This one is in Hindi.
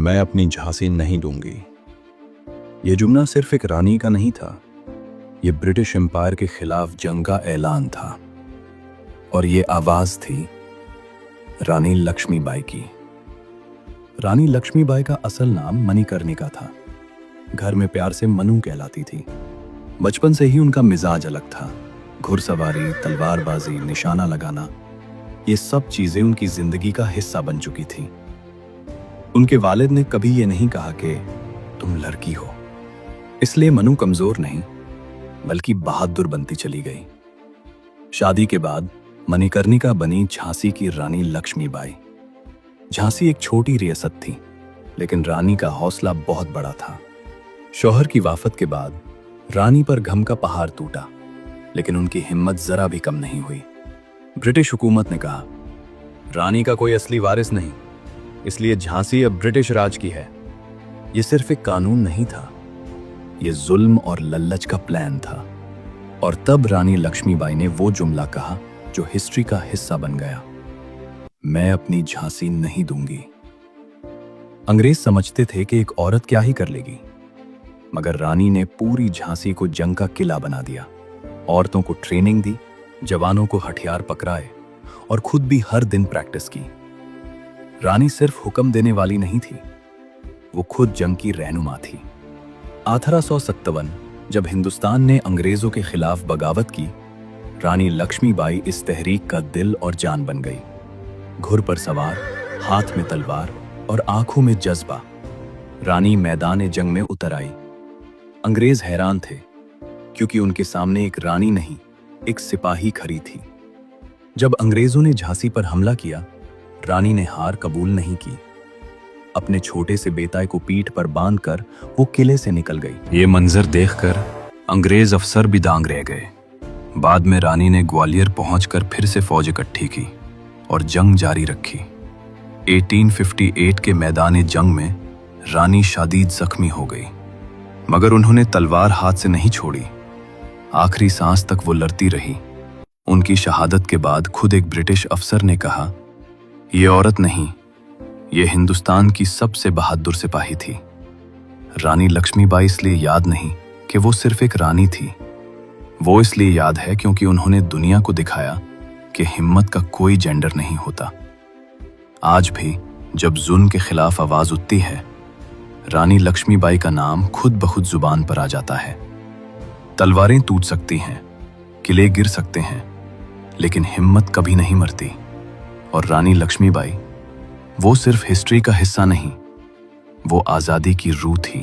मैं अपनी झांसी नहीं दूंगी। ये जुमला सिर्फ एक रानी का नहीं था, ये ब्रिटिश एम्पायर के खिलाफ जंग का ऐलान था। और ये आवाज थी रानी लक्ष्मीबाई की। रानी लक्ष्मीबाई का असल नाम मणिकर्णिका था। घर में प्यार से मनु कहलाती थी। बचपन से ही उनका मिजाज अलग था। घुड़सवारी, तलवारबाजी, निशाना लगाना, ये सब चीजें उनकी जिंदगी का हिस्सा बन चुकी थी। उनके वालिद ने कभी ये नहीं कहा कि तुम लड़की हो, इसलिए मनु कमजोर नहीं बल्कि बहादुर बनती चली गई। शादी के बाद मणिकर्णिका बनी झांसी की रानी लक्ष्मीबाई। झांसी एक छोटी रियासत थी, लेकिन रानी का हौसला बहुत बड़ा था। शौहर की वाफत के बाद रानी पर गम का पहाड़ टूटा, लेकिन उनकी हिम्मत जरा भी कम नहीं हुई। ब्रिटिश हुकूमत ने कहा, रानी का कोई असली वारिस नहीं, इसलिए झांसी अब ब्रिटिश राज की है। यह सिर्फ एक कानून नहीं था, यह जुल्म और लल्लच का प्लान था। और तब रानी लक्ष्मीबाई ने वो जुमला कहा जो हिस्ट्री का हिस्सा बन गया, मैं अपनी झांसी नहीं दूंगी। अंग्रेज समझते थे कि एक औरत क्या ही कर लेगी, मगर रानी ने पूरी झांसी को जंग का किला बना दिया। औरतों को ट्रेनिंग दी, जवानों को हथियार पकड़ाए और खुद भी हर दिन प्रैक्टिस की। रानी सिर्फ हुक्म देने वाली नहीं थी, वो खुद जंग की रहनुमा थी। 1857 जब हिंदुस्तान ने अंग्रेजों के खिलाफ बगावत की, रानी लक्ष्मीबाई इस तहरीक का दिल और जान बन गई। घुड़ पर सवार, हाथ में तलवार और आंखों में जज्बा, रानी मैदान जंग में उतर आई। अंग्रेज हैरान थे, क्योंकि उनके सामने एक रानी नहीं, एक सिपाही खड़ी थी। जब अंग्रेजों ने झांसी पर हमला किया, रानी ने हार कबूल नहीं की। अपने छोटे से बेटे को पीठ पर बांधकर वो किले से निकल गई। ये मंजर देखकर अंग्रेज अफसर भी दंग रह गए। बाद में रानी ने ग्वालियर पहुंचकर फिर से फौज इकट्ठी की और जंग जारी रखी। 1858 के मैदान जंग में रानी शदीद जख्मी हो गई, मगर उन्होंने तलवार हाथ से नहीं छोड़ी। आखिरी सांस तक वो लड़ती रही। उनकी शहादत के बाद खुद एक ब्रिटिश अफसर ने कहा, ये औरत नहीं, ये हिंदुस्तान की सबसे बहादुर सिपाही थी। रानी लक्ष्मीबाई इसलिए याद नहीं कि वो सिर्फ एक रानी थी, वो इसलिए याद है क्योंकि उन्होंने दुनिया को दिखाया कि हिम्मत का कोई जेंडर नहीं होता। आज भी जब जुल्म के खिलाफ आवाज उठती है, रानी लक्ष्मीबाई का नाम खुद ब खुद जुबान पर आ जाता है। तलवारें टूट सकती हैं, किले गिर सकते हैं, लेकिन हिम्मत कभी नहीं मरती। और रानी लक्ष्मीबाई वो सिर्फ हिस्ट्री का हिस्सा नहीं, वो आजादी की रूह थी।